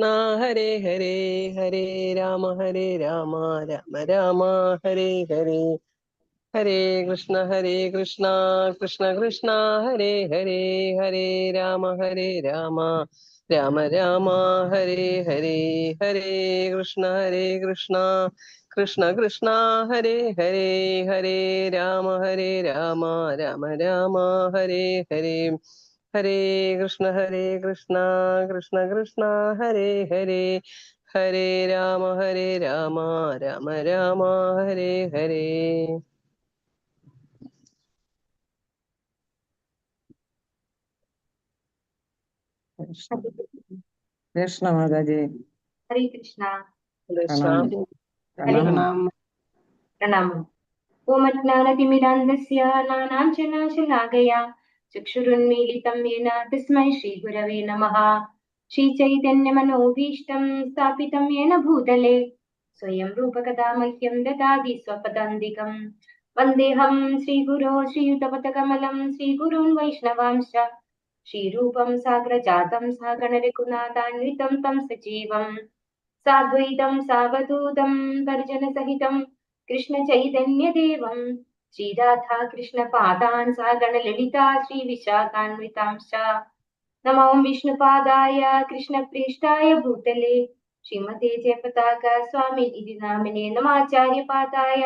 ഹരേ ഹരേ ഹരേ രാമ രാമ രാമ ഹരേ ഹരേ. ഹരേ കൃഷ്ണ കൃഷ്ണ കൃഷ്ണ ഹരേ ഹരേ. ഹരേ രാമ രാമ രാമ ഹരേ ഹരേ. ഹരേ കൃഷ്ണ കൃഷ്ണ കൃഷ്ണ ഹരേ ഹരേ. ഹരേ രാമ രാമ രാമ ഹരേ ഹരേ. ഹരേ കൃഷ്ണ കൃഷ്ണ കൃഷ്ണ ഹരേ ഹരേ. ഹരേ രാമ രാമ ഹരേ ഹരേ. കൃഷ്ണ മാതാജി. ഹരേ കൃഷ്ണ. പ്രണാമം. ഓം അജ്ഞാനതിമിരാന്ധസ്യ നാനാഞ്ജനശലാകയാ ചക്ഷുരുന്മീലിതം യേന തസ്മൈ ശ്രീഗുരവേ നമഃ. ശ്രീചൈതന്യമനോഭീഷ്ടം സ്ഥാപിതം യേന ഭൂതലേ സ്വയം രൂപകഥാ മഹ്യം ദദാതി സ്വപദാന്തികം. വന്ദേഹം ശ്രീഗുരോ ശ്രീയുതപദകമലം ശ്രീഗുരുन् വൈഷ്ണവാംശ്ച ശ്രീരൂപം സാഗ്രജാതം സാഗണരഘുനാഥാന്വിതം തം സജീവം സാദ്വൈതം സാവധൂതം പരിജനസഹിതം കൃഷ്ണ ചൈതന്യദേവം ശ്രീരാധാ കൃഷ്ണ പാദാൻ സാഗണ ലളിതാ ശ്രീ വിശാഖാന്വിതാംശ്ച. നമോ വിഷ്ണുപാദായ കൃഷ്ണപ്രേഷ്ഠായ ഭൂതലേ ശ്രീമതേ ജയപതാക സ്വാമി ഇതി നാമിനെ നമാചാര്യപാദായ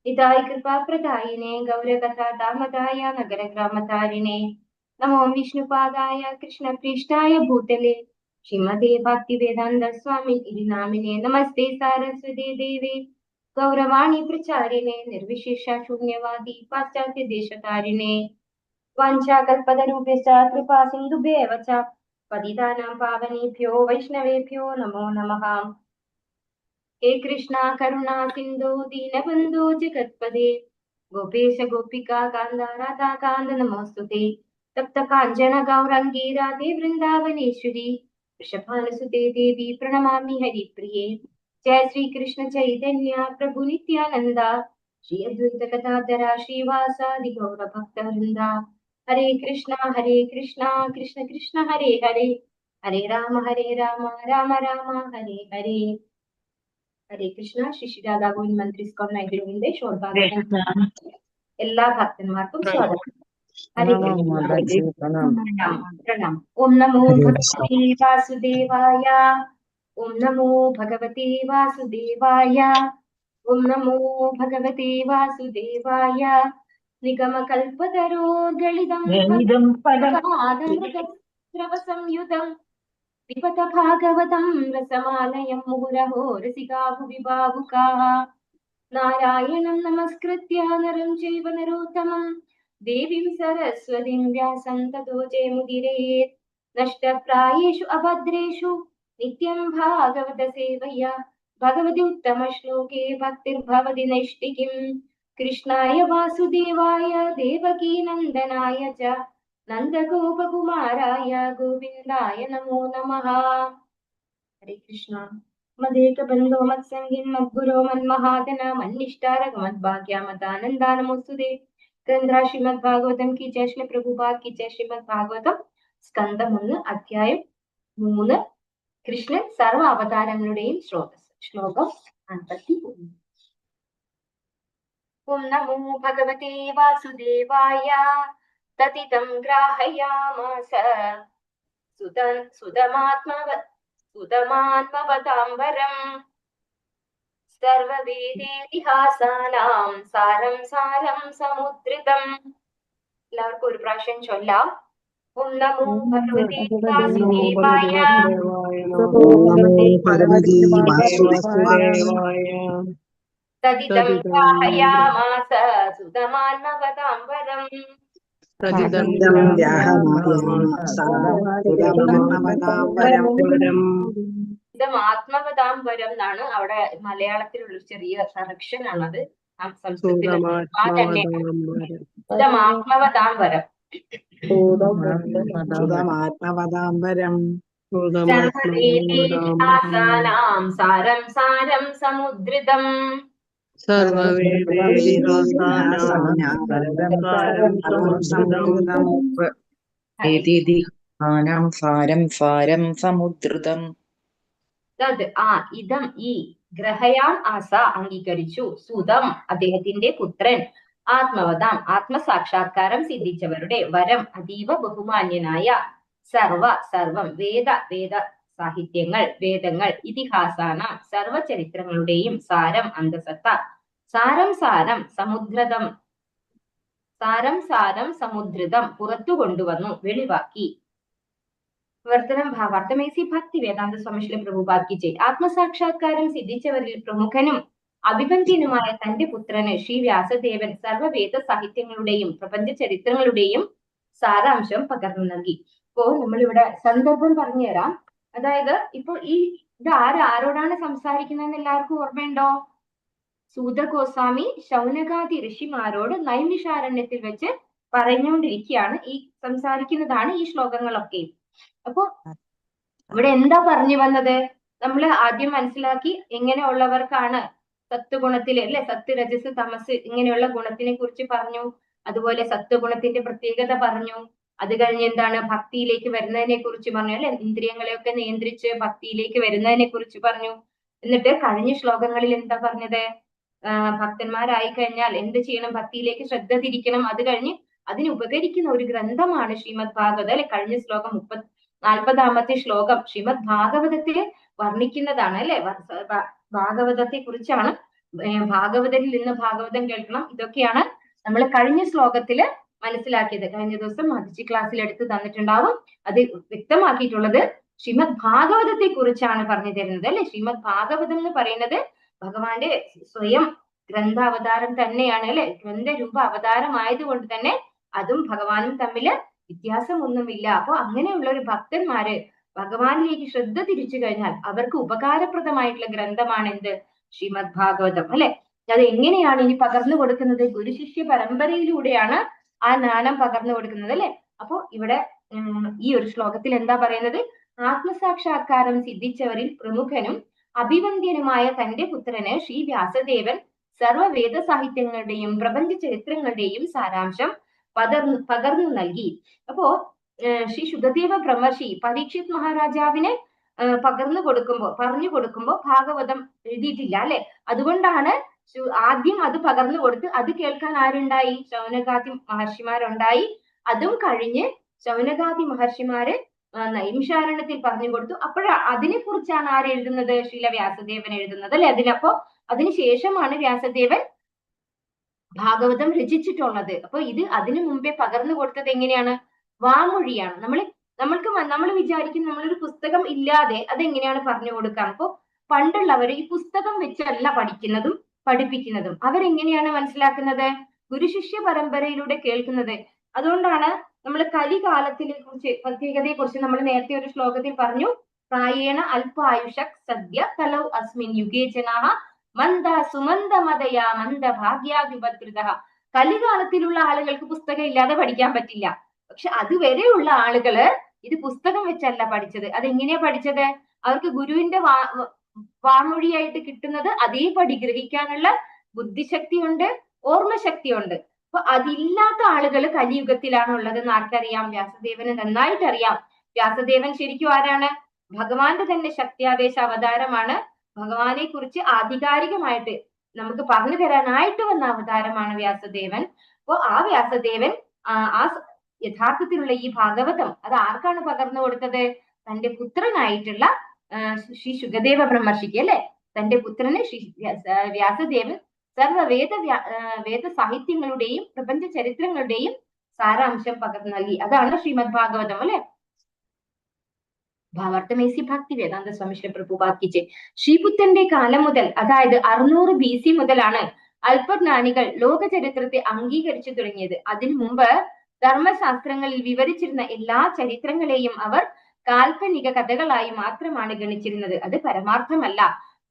നിതായ കൃപാപ്രദായിനെ ഗൗരകഥാ ദാമദായ നഗരഗ്രാമധാരിണേ. നമോ വിഷ്ണുപാദായ കൃഷ്ണപ്രേഷ്ഠായ ഭൂതലേ ശ്രീമതേ ഭക്തിവേദാന്ത സ്വാമി ഇതി നാമിനെ നമസ്തേ സാരസ്വതേ ദേവേ ഗൗരവാണി പ്രചാരിണേ നിർവിശേഷ ശൂന്യവാദി പാശ്ചാത്യ ദേശകാരിണേ. വാഞ്ചാകൽപതരൂപേശ്ച കൃപാ സിന്ധുഭ്യേവ ച പതിതാനാം പാവനേഭ്യോ വൈഷ്ണവേഭ്യോ നമോ നമഃ. ഹേ കൃഷ്ണ കരുണാ സിന്ധു ദീനബന്ധു ജഗത്പദേ ഗോപേശ ഗോപികാ കാന്ത രാധാകാന്ത നമോസ്തുതേ. തപ്ത കാഞ്ചന ഗൗരംഗീ രാധേ വൃന്ദാവനേശ്വരി വൃഷഭാനുസുതേ ദേവി പ്രണമാമി ഹരിപ്രിയേ. जय श्री कृष्ण चैतन्य प्रभु नित्यानंद श्री अद्वैत गदाधर श्रीवासादि गौर भक्त वृंदा. हरे कृष्णा कृष्ण कृष्ण हरे हरे हरे राम राम राम हरे हरे. ഹരേ കൃഷ്ണ. ശ്രീ രാധാ ഗോവിന്ദ് മന്ത്രിസ്കോൺ നൈഗ്രവിന്റെ ഷോർഭാഗം എല്ലാ ഭക്തന്മാർക്കും സ്വാഗതം. ഹരേ പ്രണാം. ഓം നമോ ഭഗവതി വാസുദേവായ. ഓം നമോ ഭഗവതേ വാസുദേവായ. ഓം നമോ ഭഗവതേ വാസുദേവായ. നിഗമകൽപതരോർഗളിതം സംയുതം പിബത ഭാഗവതം രസമാലയം മുഹുരഹോ രസികാ ഭുവി ഭാവുകാഃ. നാരായണം നമസ്കൃത്യ നരം ചൈവ നരോത്തമം ദേവീം സരസ്വതീം വ്യാസം തതോ ജയമുദീരയേത്. നഷ്ടപ്രായേഷു അഭദ്രേഷു നിത്യം ഭാഗവത സേവയ ഭഗവതി ഉത്തമ ശ്ലോകേ ഭക്തിർഭവതി നൈഷ്ഠികിം. കൃഷ്ണായ വാസുദേവായ ദേവകീ നന്ദനായ ച നന്ദഗോപകുമാരായ ഗോവിന്ദായ നമോ നമഃ. ഹരേ കൃഷ്ണ. മദേക ബന്ധോ മത്സംഗിൻ മദ്ഗുരോ മന്മഹാദന മന്നിഷ്ടാരക മദ്ഭാഗ്യ മദാനന്ദ നമോസ്തുതേ. ഗ്രന്ഥ ശ്രീമദ് ഭാഗവതം കി ജയ. ശ്രീ പ്രഭുപാദ് കി ജയ. ശ്രീമദ് ഭാഗവതം സ്കന്ധം 1 അധ്യായം 3 കൃഷ്ണൻ സർവ അവതാരങ്ങളുടെയും സ്രോതസ്. ശ്ലോകം 51. ഓം നമോ ഭഗവതേ വാസുദേവായ. തതിദം ഗ്രാഹയാമാസ സുതമാത്മവതാംബരം സർവവേദേതിഹാസാനാം സാരം സാരം സമുദ്രിതം. എല്ലാവർക്കും ഒരു പ്രാവശ്യം ചൊല്ലാം. ഓം നമോ ഭഗവതേ വാസുദേവായ. തദിദം ഗ്രാഹയാമാസ സുതമാത്മവതാംബരം. ആത്മവതാംബരം എന്നാണ് അവിടെ മലയാളത്തിലുള്ള ചെറിയ കറക്ഷൻ ആണത്. സംസ്കൃതത്തിൽ ആത്മവതാംബരം. സർവവേദേതിഹാസാനാം സാരം സാരം സമുദ്രിതം. സാരം സാരം സമുദ്രിതം. തത് ഇതം ഈ ഗ്രഹയാൻ ആസ അംഗീകരിച്ചു സുതം അദ്ദേഹത്തിന്റെ പുത്രൻ ആത്മവതാം ആത്മസാക്ഷാത്കാരം സിദ്ധിച്ചവരുടെ വരം അതീവ ബഹുമാന്യനായ സർവം വേദ സാഹിത്യങ്ങൾ വേദങ്ങൾ ഇതിഹാസാന സർവചരിത്രങ്ങളുടെയും സാരം അന്തസത്ത സാരം സമുദ്രതം പുറത്തു കൊണ്ടുവന്നു വെളിവാക്കി ഭാവാർത്ഥമേസി ഭക്തി വേദാന്ത സ്വാമി ശ്രീ പ്രഭുപാദ് കി ജയ്. ആത്മസാക്ഷാത്കാരം സിദ്ധിച്ചവരിൽ പ്രമുഖനും അഭിവന്ദ്യനുമായ തന്റെ പുത്രന് ശ്രീ വ്യാസദേവൻ സർവവേദ സാഹിത്യങ്ങളുടെയും പ്രപഞ്ച ചരിത്രങ്ങളുടെയും സാരാംശം പകർന്നു നൽകി. ഇപ്പോ നമ്മളിവിടെ സന്ദർഭം പറഞ്ഞുതരാം. അതായത് ഇപ്പോൾ ഇത് ആരോടാണ് സംസാരിക്കുന്നതെന്ന് എല്ലാവർക്കും ഓർമ്മയുണ്ടോ? സൂത ഗോസ്വാമി ശൗനകാദി ഋഷിമാരോട് നൈമിഷാരണ്യത്തിൽ വെച്ച് പറഞ്ഞുകൊണ്ടിരിക്കുകയാണ്. സംസാരിക്കുന്നതാണ് ഈ ശ്ലോകങ്ങളൊക്കെ. അപ്പോ ഇവിടെ എന്താ പറഞ്ഞു വന്നത്? നമ്മൾ ആദ്യം മനസ്സിലാക്കി എങ്ങനെയുള്ളവർക്കാണ് സത്വഗുണത്തില് അല്ലെ, സത്ത് രജസ് തമസ് ഇങ്ങനെയുള്ള ഗുണത്തിനെ കുറിച്ച് പറഞ്ഞു. അതുപോലെ സത്വഗുണത്തിന്റെ പ്രത്യേകത പറഞ്ഞു. അത് കഴിഞ്ഞ് എന്താണ് ഭക്തിയിലേക്ക് വരുന്നതിനെ കുറിച്ച് പറഞ്ഞു അല്ലെ, ഇന്ദ്രിയങ്ങളെയൊക്കെ നിയന്ത്രിച്ച് ഭക്തിയിലേക്ക് വരുന്നതിനെ കുറിച്ച് പറഞ്ഞു. എന്നിട്ട് കഴിഞ്ഞ ശ്ലോകങ്ങളിൽ എന്താ പറഞ്ഞത്? ഭക്തന്മാരായി കഴിഞ്ഞാൽ എന്ത് ചെയ്യണം? ഭക്തിയിലേക്ക് ശ്രദ്ധ തിരിക്കണം. അത് കഴിഞ്ഞ് അതിന് ഉപകരിക്കുന്ന ഒരു ഗ്രന്ഥമാണ് ശ്രീമദ് ഭാഗവതം അല്ലെ. കഴിഞ്ഞ ശ്ലോകം 40ാമത്തെ ശ്ലോകം ശ്രീമദ് ഭാഗവതത്തില് വർണ്ണിക്കുന്നതാണ് അല്ലെ. ഭാഗവതത്തെ കുറിച്ചാണ്. ഭാഗവതരിൽ നിന്ന് ഭാഗവതം കേൾക്കണം. ഇതൊക്കെയാണ് നമ്മൾ കഴിഞ്ഞ ശ്ലോകത്തില് മനസ്സിലാക്കിയത്. കഴിഞ്ഞ ദിവസം മതിച്ചി ക്ലാസ്സിൽ എടുത്ത് തന്നിട്ടുണ്ടാവും. അത് വ്യക്തമാക്കിയിട്ടുള്ളത് ശ്രീമദ് ഭാഗവതത്തെ കുറിച്ചാണ് പറഞ്ഞു തരുന്നത് അല്ലെ. ശ്രീമദ് ഭാഗവതം എന്ന് പറയുന്നത് ഭഗവാന്റെ സ്വയം ഗ്രന്ഥാവതാരം തന്നെയാണ് അല്ലെ. ഗ്രന്ഥരൂപ അവതാരമായതുകൊണ്ട് തന്നെ അതും ഭഗവാനും തമ്മില് വ്യത്യാസമൊന്നുമില്ല. അപ്പൊ അങ്ങനെയുള്ള ഒരു ഭക്തന്മാര് ഭഗവാനിലേക്ക് ശ്രദ്ധ തിരിച്ചു കഴിഞ്ഞാൽ അവർക്ക് ഉപകാരപ്രദമായിട്ടുള്ള ഗ്രന്ഥമാണ് എന്ത്? ശ്രീമദ് ഭാഗവതം അല്ലെ. അത് എങ്ങനെയാണ് ഇനി പകർന്നു കൊടുക്കുന്നത്? ഗുരുശിഷ്യ പരമ്പരയിലൂടെയാണ് ആ ജ്ഞാനം പകർന്നു കൊടുക്കുന്നത് അല്ലെ. അപ്പോ ഇവിടെ ഈ ഒരു ശ്ലോകത്തിൽ എന്താ പറയുന്നത്? ആത്മസാക്ഷാത്കാരം സിദ്ധിച്ചവരിൽ പ്രമുഖനും അഭിവന്ദ്യനുമായ തന്റെ പുത്രന് ശ്രീ വ്യാസദേവൻ സർവവേദ സാഹിത്യങ്ങളുടെയും പ്രപഞ്ച ചരിത്രങ്ങളുടെയും സാരാംശം പകർന്നു നൽകി. അപ്പോ ശ്രീ ശുദ്ധദേവ ബ്രഹ്മർഷി പരീക്ഷിത് മഹാരാജാവിന് പറഞ്ഞു കൊടുക്കുമ്പോ ഭാഗവതം എഴുതിയിട്ടില്ല അല്ലെ. അതുകൊണ്ടാണ് ആദ്യം അത് പകർന്നു കൊടുത്ത് അത് കേൾക്കാൻ ആരുണ്ടായി? ശൗനകാദി മഹർഷിമാരുണ്ടായി. അതും കഴിഞ്ഞ് ശൗനകാദി മഹർഷിമാര് നൈമിഷാരണ്യത്തിൽ പറഞ്ഞു കൊടുത്തു. അതിനെ കുറിച്ചാണ് ആര് എഴുതുന്നത്? ശ്രീല വ്യാസദേവൻ എഴുതുന്നത് അല്ലെ. അതിനുശേഷമാണ് വ്യാസദേവൻ ഭാഗവതം രചിച്ചിട്ടുള്ളത്. അപ്പൊ ഇത് അതിനു മുമ്പേ പകർന്നു കൊടുത്തത് എങ്ങനെയാണ്? വാമൊഴിയാണ്. നമ്മൾ വിചാരിക്കും നമ്മളൊരു പുസ്തകം ഇല്ലാതെ അതെങ്ങനെയാണ് പറഞ്ഞു കൊടുക്കാം. അപ്പൊ പണ്ടുള്ളവർ ഈ പുസ്തകം വെച്ചല്ല പഠിക്കുന്നതും പഠിപ്പിക്കുന്നതും. അവരെങ്ങനെയാണ് മനസ്സിലാക്കുന്നത്? ഗുരുശിഷ്യ പരമ്പരയിലൂടെ കേൾക്കുന്നത്. അതുകൊണ്ടാണ് നമ്മൾ കലികാലത്തിനെ കുറിച്ച് പ്രത്യേകതയെ കുറിച്ച് നമ്മൾ നേരത്തെ ഒരു ശ്ലോകത്തിൽ പറഞ്ഞു. പ്രായേണ അല്പായുഷക് സദ്യ കലൗ അസ്മിൻ യുഗേ ജനാഹ മന്ദ സുമന്ദമതയ മന്ദഭാഗ്യാവിപദ്രുത. കലികാലത്തിലുള്ള ആളുകൾക്ക് പുസ്തകം ഇല്ലാതെ പഠിക്കാൻ പറ്റില്ല. പക്ഷെ അതുവരെയുള്ള ആളുകള് ഇത് പുസ്തകം വെച്ചല്ല പഠിച്ചത്. അതെങ്ങനെയാ പഠിച്ചത്? അവർക്ക് ഗുരുവിന്റെ വാമൊഴിയായിട്ട് കിട്ടുന്നത് അതേപടി ഗ്രഹിക്കാനുള്ള ബുദ്ധിശക്തിയുണ്ട്, ഓർമ്മശക്തിയുണ്ട്. അപ്പൊ അതില്ലാത്ത ആളുകൾ കലിയുഗത്തിലാണ് ഉള്ളതെന്ന് ആർക്കറിയാം? വ്യാസദേവന് നന്നായിട്ട് അറിയാം. വ്യാസദേവൻ ശരിക്കും ആരാണ്? ഭഗവാന്റെ തന്നെ ശക്തിയാവേശ അവതാരമാണ്. ഭഗവാനെ കുറിച്ച് ആധികാരികമായിട്ട് നമുക്ക് പറഞ്ഞു തരാനായിട്ട് വന്ന അവതാരമാണ് വ്യാസദേവൻ. അപ്പോ ആ വ്യാസദേവൻ ആ യഥാർത്ഥത്തിലുള്ള ഈ ഭാഗവതം അത് ആർക്കാണ് പകർന്നു കൊടുത്തത്? തന്റെ പുത്രനായിട്ടുള്ള ശ്രീ ശുഗദേവ ബ്രഹ്മർഷിക്ക് അല്ലെ. തന്റെ പുത്രന് ശ്രീ വ്യാസദേവൻ വേദ സാഹിത്യങ്ങളുടെയും പ്രപഞ്ച ചരിത്രങ്ങളുടെയും സാരാംശം പകർന്നു നൽകി. അതാണ് ശ്രീമദ് ഭാഗവതം അല്ലെ. ഭാവാർത്ഥമേസി ഭക്തി വേദാന്ത സ്വാമി ശ്രീ പ്രഭുപാദ് കി ജയ്. ശ്രീബുദ്ധന്റെ കാലം മുതൽ, അതായത് 600 BC മുതലാണ് അല്പജ്ഞാനികൾ ലോക ചരിത്രത്തെ അംഗീകരിച്ചു തുടങ്ങിയത്. അതിനു മുമ്പ് ധർമ്മശാസ്ത്രങ്ങളിൽ വിവരിച്ചിരുന്ന എല്ലാ ചരിത്രങ്ങളെയും അവർ കാൽപ്പനിക കഥകളായി മാത്രമാണ് ഗണിച്ചിരുന്നത്. അത് പരമാർത്ഥമല്ല.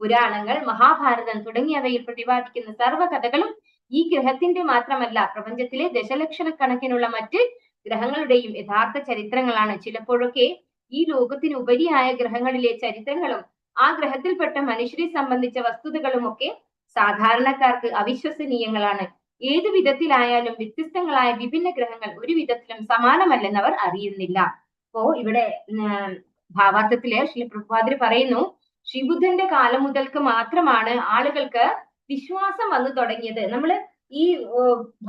പുരാണങ്ങൾ, മഹാഭാരതം തുടങ്ങിയവയിൽ പ്രതിപാദിക്കുന്ന സർവ്വ കഥകളും ഈ ഗ്രഹത്തിന്റെ മാത്രമല്ല, പ്രപഞ്ചത്തിലെ ദശലക്ഷക്കണക്കിനുള്ള മറ്റ് ഗ്രഹങ്ങളുടെയും യഥാർത്ഥ ചരിത്രങ്ങളാണ്. ചിലപ്പോഴൊക്കെ ഈ ലോകത്തിന് ഉപരിയായ ഗ്രഹങ്ങളിലെ ചരിത്രങ്ങളും ആ ഗ്രഹത്തിൽപ്പെട്ട മനുഷ്യരെ സംബന്ധിച്ച വസ്തുതകളും ഒക്കെ സാധാരണക്കാർക്ക് അവിശ്വസനീയങ്ങളാണ്. ഏതു വിധത്തിലായാലും വ്യത്യസ്തങ്ങളായ വിഭിന്ന ഗ്രഹങ്ങൾ ഒരു വിധത്തിലും സമാനമല്ലെന്ന് അവർ അറിയുന്നില്ല. അപ്പോ ഇവിടെ ഭാവാർത്ഥത്തില് ശ്രീ പ്രഭുപാദര് പറയുന്നു, ശ്രീബുദ്ധന്റെ കാലം മുതൽക്ക് മാത്രമാണ് ആളുകൾക്ക് വിശ്വാസം വന്നു തുടങ്ങിയത്. നമ്മൾ ഈ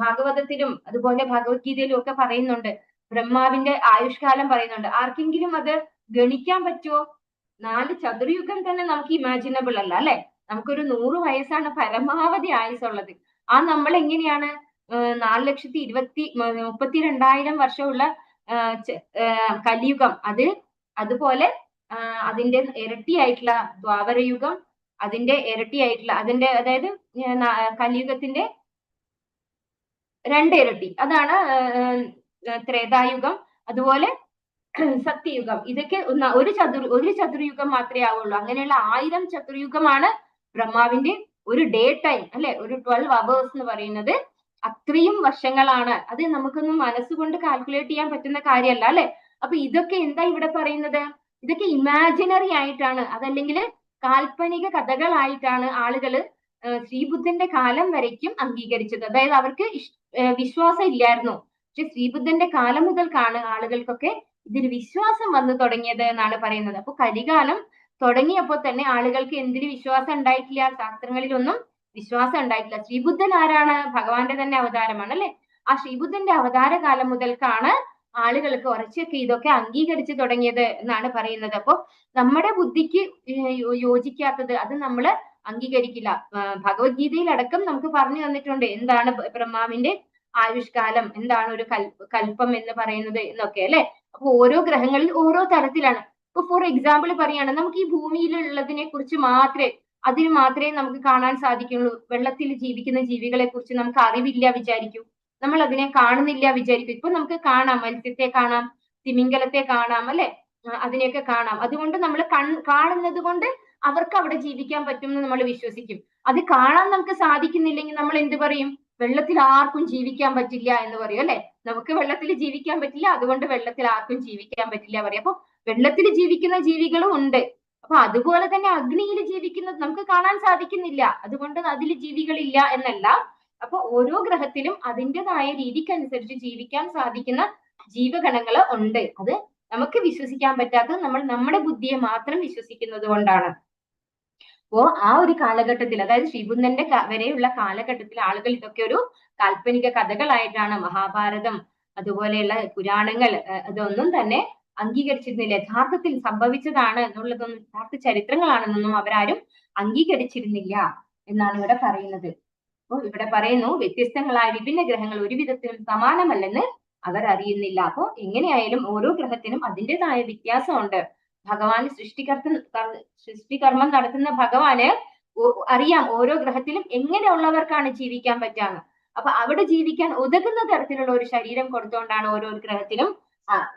ഭാഗവതത്തിലും അതുപോലെ ഭഗവത്ഗീതയിലും ഒക്കെ പറയുന്നുണ്ട്, ബ്രഹ്മാവിന്റെ ആയുഷ്കാലം പറയുന്നുണ്ട്. ആർക്കെങ്കിലും അത് ഗണിക്കാൻ പറ്റുമോ? 4 ചതുർയുഗം തന്നെ നമുക്ക് ഇമാജിനബിൾ അല്ല അല്ലെ? നമുക്കൊരു 100 വയസ്സാണ് പരമാവധി ആയുസുള്ളത്. ആ നമ്മൾ എങ്ങനെയാണ് 4,32,32,000 വർഷമുള്ള കലിയുഗം, അതുപോലെ അതിന്റെ ഇരട്ടിയായിട്ടുള്ള ദ്വാപരയുഗം, അതിന്റെ ഇരട്ടിയായിട്ടുള്ള അതായത് കലിയുഗത്തിന്റെ 2 ഇരട്ടി, അതാണ് ത്രേതായുഗം, അതുപോലെ സത്യയുഗം. ഇതൊക്കെ ഒരു ചതുർയുഗം മാത്രമേ ആവുള്ളൂ. അങ്ങനെയുള്ള 1000 ചതുർയുഗമാണ് ബ്രഹ്മാവിന്റെ ഒരു ഡേ ടൈം അല്ലെ, ഒരു 12 അവേഴ്സ് എന്ന് പറയുന്നത്. അത്രയും വർഷങ്ങളാണ്. അത് നമുക്കൊന്നും മനസ്സുകൊണ്ട് കാൽക്കുലേറ്റ് ചെയ്യാൻ പറ്റുന്ന കാര്യമല്ല അല്ലെ. അപ്പൊ ഇതൊക്കെ എന്താ ഇവിടെ പറയുന്നത്? ഇതൊക്കെ ഇമാജിനറി ആയിട്ടാണ്, അതല്ലെങ്കിൽ കാൽപ്പനിക കഥകളായിട്ടാണ് ആളുകൾ ശ്രീബുദ്ധന്റെ കാലം വരയ്ക്കും അംഗീകരിച്ചത്. അതായത് അവർക്ക് വിശ്വാസം ഇല്ലായിരുന്നു. പക്ഷെ ശ്രീബുദ്ധന്റെ കാലം മുതൽക്കാണ് ആളുകൾക്കൊക്കെ ഇതിൽ വിശ്വാസം വന്നു തുടങ്ങിയത് എന്നാണ് പറയുന്നത്. അപ്പൊ കലികാലം തുടങ്ങിയപ്പോൾ തന്നെ ആളുകൾക്ക് എന്തിന് വിശ്വാസം ഉണ്ടായിട്ടില്ല? ശാസ്ത്രങ്ങളിലൊന്നും വിശ്വാസം ഉണ്ടായിട്ടില്ല. ശ്രീബുദ്ധൻ ആരാണ്? ഭഗവാന്റെ തന്നെ അവതാരമാണ് അല്ലെ. ആ ശ്രീബുദ്ധന്റെ അവതാര കാലം മുതൽക്കാണ് ആളുകൾക്ക് കുറച്ചൊക്കെ ഇതൊക്കെ അംഗീകരിച്ചു തുടങ്ങിയത് എന്നാണ് പറയുന്നത്. അപ്പൊ നമ്മുടെ ബുദ്ധിക്ക് യോജിക്കാത്തത് അത് നമ്മൾ അംഗീകരിക്കില്ല. ഭഗവത്ഗീതയിൽ അടക്കം നമുക്ക് പറഞ്ഞു തന്നിട്ടുണ്ട് എന്താണ് ബ്രഹ്മാവിന്റെ ആയുഷ്കാലം, എന്താണ് ഒരു കൽപ്പം എന്ന് പറയുന്നത് എന്നൊക്കെ അല്ലെ. അപ്പൊ ഓരോ ഗ്രഹങ്ങളിൽ ഓരോ തരത്തിലാണ്. ഇപ്പൊ ഫോർ എക്സാമ്പിൾ പറയാണ്, നമുക്ക് ഈ ഭൂമിയിലുള്ളതിനെ കുറിച്ച് അതിന് മാത്രമേ നമുക്ക് കാണാൻ സാധിക്കുള്ളൂ. വെള്ളത്തിൽ ജീവിക്കുന്ന ജീവികളെ കുറിച്ച് നമുക്ക് അറിവില്ല വിചാരിക്കൂ, നമ്മൾ അതിനെ കാണുന്നില്ല വിചാരിക്കും. ഇപ്പൊ നമുക്ക് കാണാം, മത്സ്യത്തെ കാണാം, തിമിംഗലത്തെ കാണാം അല്ലെ, അതിനെയൊക്കെ കാണാം. അതുകൊണ്ട് നമ്മൾ കാണുന്നത് കൊണ്ട് അവർക്ക് അവിടെ ജീവിക്കാൻ പറ്റും എന്ന് നമ്മൾ വിശ്വസിക്കും. അത് കാണാൻ നമുക്ക് സാധിക്കുന്നില്ലെങ്കിൽ നമ്മൾ എന്ത് പറയും? വെള്ളത്തിൽ ആർക്കും ജീവിക്കാൻ പറ്റില്ല എന്ന് പറയും അല്ലെ. നമുക്ക് വെള്ളത്തിൽ ജീവിക്കാൻ പറ്റില്ല, അതുകൊണ്ട് വെള്ളത്തിൽ ആർക്കും ജീവിക്കാൻ പറ്റില്ല പറയും. അപ്പൊ വെള്ളത്തിൽ ജീവിക്കുന്ന ജീവികളും ഉണ്ട്. അപ്പൊ അതുപോലെ തന്നെ അഗ്നിയിൽ ജീവിക്കുന്നത് നമുക്ക് കാണാൻ സാധിക്കുന്നില്ല, അതുകൊണ്ട് അതിൽ ജീവികളില്ല എന്നല്ല. അപ്പൊ ഓരോ ഗ്രഹത്തിലും അതിൻ്റെതായ രീതിക്കനുസരിച്ച് ജീവിക്കാൻ സാധിക്കുന്ന ജീവഗണങ്ങൾ ഉണ്ട്. അത് നമുക്ക് വിശ്വസിക്കാൻ പറ്റാത്തത് നമ്മൾ നമ്മുടെ ബുദ്ധിയെ മാത്രം വിശ്വസിക്കുന്നത് കൊണ്ടാണ്. അപ്പോ ആ ഒരു കാലഘട്ടത്തിൽ, അതായത് ശ്രീബുദ്ധന്റെ വരെയുള്ള കാലഘട്ടത്തിൽ ആളുകൾ ഇതൊക്കെ ഒരു കാൽപ്പനിക കഥകളായിട്ടാണ്, മഹാഭാരതം അതുപോലെയുള്ള പുരാണങ്ങൾ അതൊന്നും തന്നെ അംഗീകരിച്ചിരുന്നില്ല. യഥാർത്ഥത്തിൽ സംഭവിച്ചതാണ് എന്നുള്ളതൊന്നും, യഥാർത്ഥ ചരിത്രങ്ങളാണെന്നൊന്നും അവരാരും അംഗീകരിച്ചിരുന്നില്ല എന്നാണ് ഇവിടെ പറയുന്നത്. അപ്പോൾ ഇവിടെ പറയുന്നു, വ്യത്യസ്തങ്ങളായ വിഭിന്ന ഗ്രഹങ്ങൾ ഒരു വിധത്തിലും സമാനമല്ലെന്ന് അവർ അറിയുന്നില്ല. അപ്പോ എങ്ങനെയായാലും ഓരോ ഗ്രഹത്തിനും അതിൻ്റെതായ വ്യത്യാസമുണ്ട്. ഭഗവാൻ സൃഷ്ടികർമ്മം നടത്തുന്ന ഭഗവാന് അറിയാം ഓരോ ഗ്രഹത്തിലും എങ്ങനെയുള്ളവർക്കാണ് ജീവിക്കാൻ പറ്റാന്ന്. അപ്പൊ അവിടെ ജീവിക്കാൻ ഉതകുന്ന തരത്തിലുള്ള ഒരു ശരീരം കൊടുത്തുകൊണ്ടാണ് ഓരോ ഗ്രഹത്തിലും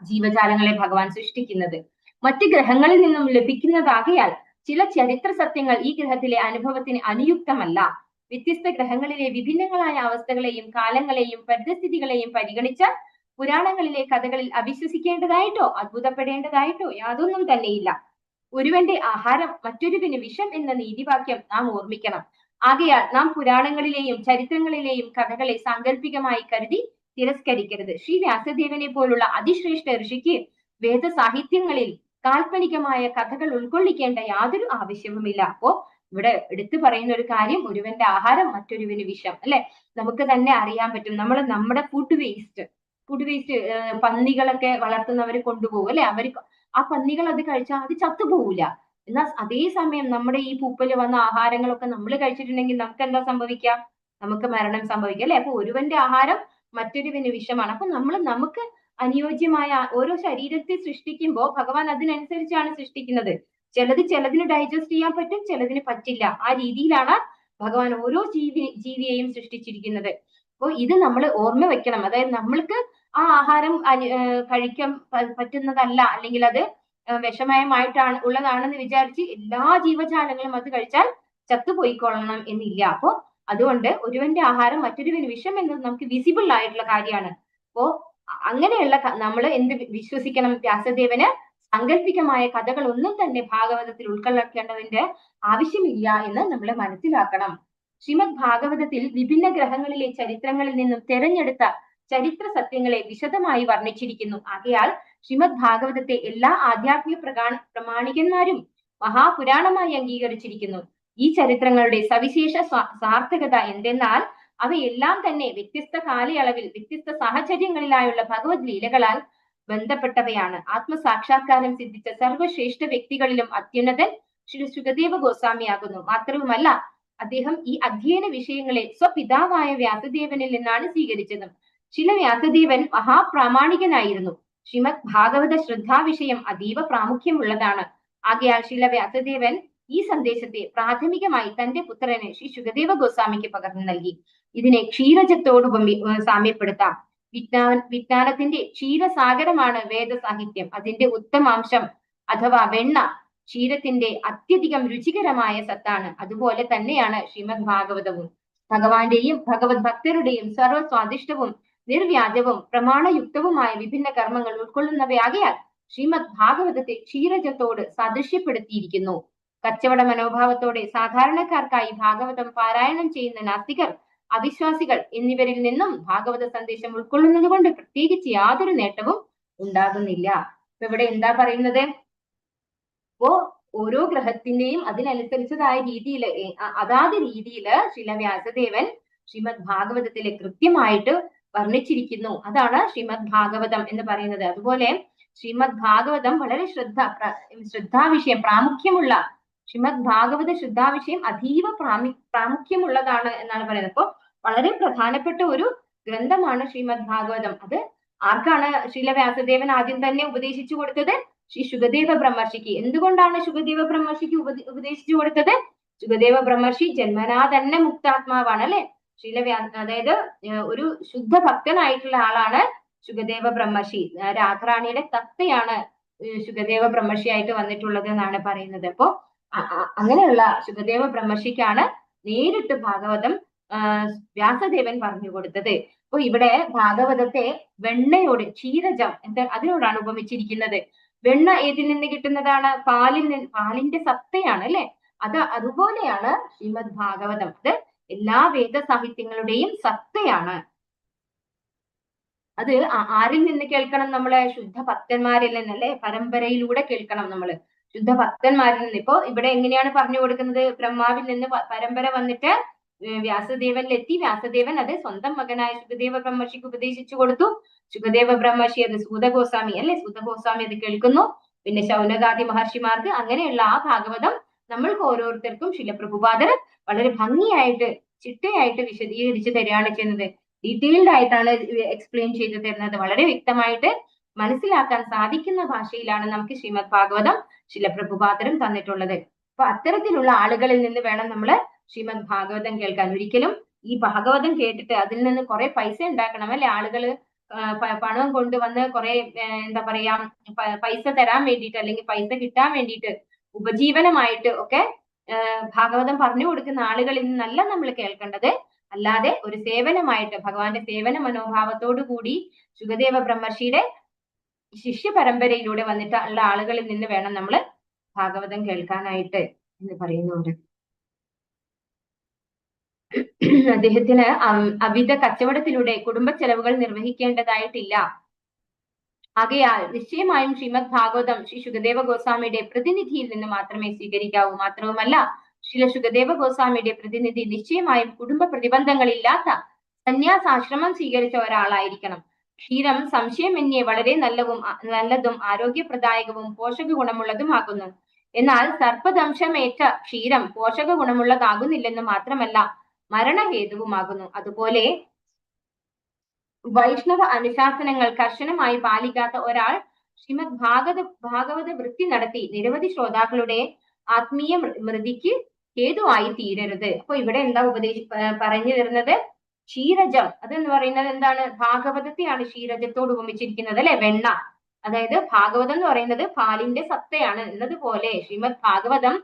ജീവജാലങ്ങളെ ഭഗവാൻ സൃഷ്ടിക്കുന്നത്. മറ്റ് ഗ്രഹങ്ങളിൽ നിന്നും ലഭിക്കുന്നതാകയാൽ ചില ചരിത്ര സത്യങ്ങൾ ഈ ഗ്രഹത്തിലെ അനുഭവത്തിന് അനുയുക്തമല്ല. വ്യത്യസ്ത ഗ്രഹങ്ങളിലെ വിഭിന്നങ്ങളായ അവസ്ഥകളെയും കാലങ്ങളെയും പരിതസ്ഥിതികളെയും പരിഗണിച്ച പുരാണങ്ങളിലെ കഥകളിൽ അവിശ്വസിക്കേണ്ടതായിട്ടോ അത്ഭുതപ്പെടേണ്ടതായിട്ടോ യാതൊന്നും തന്നെയില്ല. ഒരുവന്റെ ആഹാരം മറ്റൊരുവിന് വിഷം എന്ന നീതിവാക്യം നാം ഓർമ്മിക്കണം. ആകയാൽ നാം പുരാണങ്ങളിലെയും ചരിത്രങ്ങളിലെയും കഥകളെ സാങ്കല്പികമായി കരുതി തിരസ്കരിക്കരുത്. ശ്രീ വ്യാസദേവനെ പോലുള്ള അതിശ്രേഷ്ഠ ഋഷിക്ക് വേദസാഹിത്യങ്ങളിൽ കാൽപ്പനികമായ കഥകൾ ഉൾക്കൊള്ളിക്കേണ്ട യാതൊരു ആവശ്യവുമില്ല. അപ്പോ ഇവിടെ എടുത്തു പറയുന്ന ഒരു കാര്യം, ഒരുവന്റെ ആഹാരം മറ്റൊരുവിന് വിഷം അല്ലെ. നമുക്ക് തന്നെ അറിയാൻ പറ്റും, നമ്മുടെ ഫുഡ് വേസ്റ്റ് പന്നികളൊക്കെ വളർത്തുന്നവർ കൊണ്ടുപോകും അല്ലെ. അവർക്ക് ആ പന്നികൾ അത് കഴിച്ചാൽ അത് ചത്തുപോകില്ല. എന്നാൽ അതേസമയം നമ്മുടെ ഈ പൂപ്പല് വന്ന ആഹാരങ്ങളൊക്കെ നമ്മൾ കഴിച്ചിട്ടുണ്ടെങ്കിൽ നമുക്ക് എന്താ സംഭവിക്കാം? നമുക്ക് മരണം സംഭവിക്കാം അല്ലെ. അപ്പൊ ഒരുവന്റെ ആഹാരം മറ്റൊരുവിന് വിഷമാണ്. അപ്പൊ നമുക്ക് അനുയോജ്യമായ ഓരോ ശരീരത്തെ സൃഷ്ടിക്കുമ്പോൾ ഭഗവാൻ അതിനനുസരിച്ചാണ് സൃഷ്ടിക്കുന്നത്. ചിലതിന് ഡൈജസ്റ്റ് ചെയ്യാൻ പറ്റും, ചിലതിന് പറ്റില്ല. ആ രീതിയിലാണ് ഭഗവാൻ ഓരോ ജീവിയെയും സൃഷ്ടിച്ചിരിക്കുന്നത്. അപ്പോൾ ഇത് നമ്മൾ ഓർമ്മ വെക്കണം. അതായത് നമ്മൾക്ക് ആ ആഹാരം കഴിക്കാൻ പറ്റുന്നതല്ല, അല്ലെങ്കിൽ അത് വിഷമയമായിട്ടാണ് ഉള്ളതാണെന്ന് വിചാരിച്ച് എല്ലാ ജീവജാലങ്ങളും അത് കഴിച്ചാൽ ചത്തുപോയിക്കൊള്ളണം എന്നില്ല. അപ്പോ അതുകൊണ്ട് ഒരുവന്റെ ആഹാരം മറ്റൊരുവന് വിഷം എന്നത് നമുക്ക് വിസിബിൾ ആയിട്ടുള്ള കാര്യമാണ്. അപ്പോ അങ്ങനെയുള്ള നമ്മൾ എന്ത് വിശ്വസിക്കണം? വ്യാസദേവന് സാങ്കല്പികമായ കഥകൾ ഒന്നും തന്നെ ഭാഗവതത്തിൽ ഉൾക്കൊള്ളിക്കേണ്ടതിന്റെ ആവശ്യമില്ല എന്ന് നമ്മൾ മനസ്സിലാക്കണം. ശ്രീമദ് ഭാഗവതത്തിൽ വിഭിന്ന ഗ്രഹങ്ങളിലെ ചരിത്രങ്ങളിൽ നിന്നും തെരഞ്ഞെടുത്ത ചരിത്ര സത്യങ്ങളെ വിശദമായി വർണ്ണിച്ചിരിക്കുന്നു. ആകയാൽ ശ്രീമദ് ഭാഗവതത്തെ എല്ലാ ആധ്യാത്മിക പ്രമാണികന്മാരും മഹാപുരാണമായി അംഗീകരിച്ചിരിക്കുന്നു. ഈ ചരിത്രങ്ങളുടെ സവിശേഷ സാർത്ഥകത എന്തെന്നാൽ അവയെല്ലാം തന്നെ വ്യത്യസ്ത കാലയളവിൽ വ്യത്യസ്ത സാഹചര്യങ്ങളിലായുള്ള ഭഗവത് ലീലകളാൽ ബന്ധപ്പെട്ടവയാണ്. ആത്മസാക്ഷാത്കാരം സിദ്ധിച്ച സർവശ്രേഷ്ഠ വ്യക്തികളിലും അത്യുന്നതൻ ശ്രീ സുഖദേവ ഗോസ്വാമിയാകുന്നു. മാത്രവുമല്ല, അദ്ദേഹം ഈ അധ്യയന വിഷയങ്ങളെ സ്വപിതാവായ വ്യാസദേവനിൽ നിന്നാണ് സ്വീകരിച്ചത്. ശില വ്യാസദേവൻ മഹാപ്രാമാണികനായിരുന്നു. ശ്രീമദ് ഭാഗവത ശ്രദ്ധാവിഷയം അതീവ പ്രാമുഖ്യമുള്ളതാണ്. ആകയാൽ ശില വ്യാസദേവൻ ഈ സന്ദേശത്തെ പ്രാഥമികമായി തന്റെ പുത്രന് ശ്രീ സുഖദേവ ഗോസ്വാമിക്ക് പകർന്നു നൽകി. ഇതിനെ ക്ഷീരജത്തോട് സാമ്യപ്പെടുത്താം. വിജ്ഞാനത്തിന്റെ ക്ഷീരസാഗരമാണ് വേദസാഹിത്യം. അതിന്റെ ഉത്തമാംശം അഥവാ വെണ്ണ ക്ഷീരത്തിന്റെ അത്യധികം രുചികരമായ സത്താണ്. അതുപോലെ തന്നെയാണ് ശ്രീമദ് ഭാഗവതവും. ഭഗവാന്റെയും ഭഗവത് ഭക്തരുടെയും സർവസ്വാദിഷ്ടവും നിർവ്യാജവും പ്രമാണയുക്തവുമായ വിഭിന്ന കർമ്മങ്ങൾ ഉൾക്കൊള്ളുന്നവയാകയാൽ ശ്രീമദ് ഭാഗവതത്തെ ക്ഷീരജത്തോട് സാദൃശ്യപ്പെടുത്തിയിരിക്കുന്നു. കച്ചവട മനോഭാവത്തോടെ സാധാരണക്കാർക്കായി ഭാഗവതം പാരായണം ചെയ്യുന്ന നാസ്തികർ, അവിശ്വാസികൾ എന്നിവരിൽ നിന്നും ഭാഗവത സന്ദേശം ഉൾക്കൊള്ളുന്നത് കൊണ്ട് പ്രത്യേകിച്ച് യാതൊരു നേട്ടവും ഉണ്ടാകുന്നില്ല. ഇപ്പൊ ഇവിടെ എന്താ പറയുന്നത്? അപ്പോ ഓരോ ഗ്രഹത്തിന്റെയും അതിനനുസരിച്ചതായ രീതിയിൽ അതാത് രീതിയിൽ ശ്രീല വ്യാസദേവൻ ശ്രീമദ് ഭാഗവതത്തിലെ കൃത്യമായിട്ട് വർണ്ണിച്ചിരിക്കുന്നു. അതാണ് ശ്രീമദ് ഭാഗവതം എന്ന് പറയുന്നത്. അതുപോലെ ശ്രീമദ് ഭാഗവതം വളരെ ശ്രദ്ധാവിഷയം പ്രാമുഖ്യമുള്ള ശ്രീമദ് ഭാഗവത ശ്രദ്ധാവിഷയം അതീവ പ്രാമുഖ്യമുള്ളതാണ് എന്നാണ് പറയുന്നത്. അപ്പൊ വളരെ പ്രധാനപ്പെട്ട ഒരു ഗ്രന്ഥമാണ് ശ്രീമദ് ഭാഗവതം. അത് ആർക്കാണ് ശ്രീല വ്യാസദേവൻ ആദ്യം തന്നെ ഉപദേശിച്ചു കൊടുത്തത്? ശ്രീ ശുകദേവ ബ്രഹ്മർഷിക്ക്. എന്തുകൊണ്ടാണ് ശുകദേവ ബ്രഹ്മർഷിക്ക് ഉപദേശിച്ചു കൊടുത്തത്? ശുകദേവ ബ്രഹ്മർഷി ജന്മനാ തന്നെ മുക്താത്മാവാണ് അല്ലെ. അതായത് ഒരു ശുദ്ധ ഭക്തനായിട്ടുള്ള ആളാണ് ശുകദേവ ബ്രഹ്മർഷി. രാധാറാണിയുടെ തത്തയാണ് ശുകദേവ ബ്രഹ്മർഷിയായിട്ട് വന്നിട്ടുള്ളത് എന്നാണ് പറയുന്നത്. അപ്പോ അങ്ങനെയുള്ള ശുകദേവ ബ്രഹ്മർഷിക്കാണ് നേരിട്ട് ഭാഗവതം വ്യാസദേവൻ പറഞ്ഞു കൊടുത്തത്. അപ്പൊ ഇവിടെ ഭാഗവതത്തെ വെണ്ണയോട്, ക്ഷീരജം അതിനോടാണ് ഉപമിച്ചിരിക്കുന്നത്. വെണ്ണ ഏതിൽ നിന്ന് കിട്ടുന്നതാണ്? പാലിന്റെ സത്തയാണ് അല്ലെ. അതുപോലെയാണ് ശ്രീമദ് ഭാഗവതം. അത് എല്ലാ വേദ സാഹിത്യങ്ങളുടെയും സത്തയാണ്. അത് ആരിൽ നിന്ന് കേൾക്കണം? നമ്മളെ ശുദ്ധ ഭക്തന്മാരിൽ നിന്നല്ലേ, പരമ്പരയിലൂടെ കേൾക്കണം നമ്മള്, ശുദ്ധ ഭക്തന്മാരിൽ നിന്ന്. ഇപ്പോ ഇവിടെ എങ്ങനെയാണ് പറഞ്ഞു കൊടുക്കുന്നത്? ബ്രഹ്മാവിൽ നിന്ന് പരമ്പര വന്നിട്ട് വ്യാസദേവനിലെത്തി. വ്യാസദേവൻ അത് സ്വന്തം മകനായ ശുകദേവ ബ്രഹ്മർഷിക്ക് ഉപദേശിച്ചു കൊടുത്തു. ശുകദേവ ബ്രഹ്മർഷി അത് സൂതഗോസ്വാമി അല്ലെ, സൂതഗോസ്വാമി അത് കേൾക്കുന്നു. പിന്നെ ശൗനകാദി മഹർഷിമാർക്ക്. അങ്ങനെയുള്ള ആ ഭാഗവതം നമ്മൾക്ക് ഓരോരുത്തർക്കും ശിലപ്രഭുപാദർ വളരെ ഭംഗിയായിട്ട് ചിട്ടയായിട്ട് വിശദീകരിച്ച് തരികയാണ് ചെയ്യുന്നത്. ഡീറ്റെയിൽഡ് ആയിട്ടാണ് എക്സ്പ്ലെയിൻ ചെയ്തു തരുന്നത്. വളരെ വ്യക്തമായിട്ട് മനസ്സിലാക്കാൻ സാധിക്കുന്ന ഭാഷയിലാണ് നമുക്ക് ശ്രീമദ് ഭാഗവതം ശിലപ്രഭുപാദരും തന്നിട്ടുള്ളത്. അപ്പൊ അത്തരത്തിലുള്ള ആളുകളിൽ നിന്ന് വേണം നമ്മൾ ശ്രീമദ് ഭാഗവതം കേൾക്കാൻ. ഒരിക്കലും ഈ ഭാഗവതം കേട്ടിട്ട് അതിൽ നിന്ന് കുറെ പൈസ ഉണ്ടാക്കണം അല്ലെ. ആളുകള് പണം കൊണ്ടുവന്ന് കുറെ എന്താ പറയാ പൈസ തരാൻ വേണ്ടിയിട്ട് അല്ലെങ്കിൽ പൈസ കിട്ടാൻ വേണ്ടിയിട്ട് ഉപജീവനമായിട്ട് ഒക്കെ ഭാഗവതം പറഞ്ഞു കൊടുക്കുന്ന ആളുകളിൽ നിന്നല്ല നമ്മൾ കേൾക്കേണ്ടത്. അല്ലാതെ ഒരു സേവനമായിട്ട് ഭഗവാന്റെ സേവന മനോഭാവത്തോടു കൂടി ശുകദേവ ബ്രഹ്മർഷിയുടെ ശിഷ്യ പരമ്പരയിലൂടെ വന്നിട്ടുള്ള ആളുകളിൽ നിന്ന് വേണം നമ്മൾ ഭാഗവതം കേൾക്കാനായിട്ട് എന്ന് പറയുന്നുണ്ട്. അദ്ദേഹത്തിന് അവിധ കച്ചവടത്തിലൂടെ കുടുംബ ചെലവുകൾ നിർവഹിക്കേണ്ടതായിട്ടില്ല. ആകയാൽ നിശ്ചയമായും ശ്രീമദ് ഭാഗവതം ശ്രീ ശുകദേവ ഗോസ്വാമിയുടെ പ്രതിനിധിയിൽ നിന്ന് മാത്രമേ സ്വീകരിക്കാവൂ. മാത്രവുമല്ല, ശ്രീ ശുകദേവ ഗോസ്വാമിയുടെ പ്രതിനിധി നിശ്ചയമായും കുടുംബ പ്രതിബന്ധങ്ങളില്ലാത്ത സന്യാസാശ്രമം സ്വീകരിച്ച ഒരാളായിരിക്കണം. ക്ഷീരം സംശയമന്യേ വളരെ നല്ലതും ആരോഗ്യപ്രദായകവും പോഷക ഗുണമുള്ളതുമാകുന്നു. എന്നാൽ സർപ്പദംശമേറ്റ ക്ഷീരം പോഷക ഗുണമുള്ളതാകുന്നില്ലെന്ന് മാത്രമല്ല മരണഹേതുവുമാകുന്നു. അതുപോലെ വൈഷ്ണവ അനുശാസനങ്ങൾ കർശനമായി പാലിക്കാത്ത ഒരാൾ ശ്രീമദ് ഭാഗവത വൃത്തി നടത്തി നിരവധി ശ്രോതാക്കളുടെ ആത്മീയ മൃതിക്ക് ഹേതുവായി തീരരുത്. അപ്പൊ ഇവിടെ എന്താ പറഞ്ഞു വരുന്നത്? ക്ഷീരജം അതെന്ന് പറയുന്നത് എന്താണ്? ഭാഗവതത്തെയാണ് ക്ഷീരജത്തോട് ഉപമിച്ചിരിക്കുന്നത് അല്ലെ. വെണ്ണ, അതായത് ഭാഗവതം എന്ന് പറയുന്നത് പാലിന്റെ സത്തയാണ് എന്നതുപോലെ ശ്രീമദ് ഭാഗവതം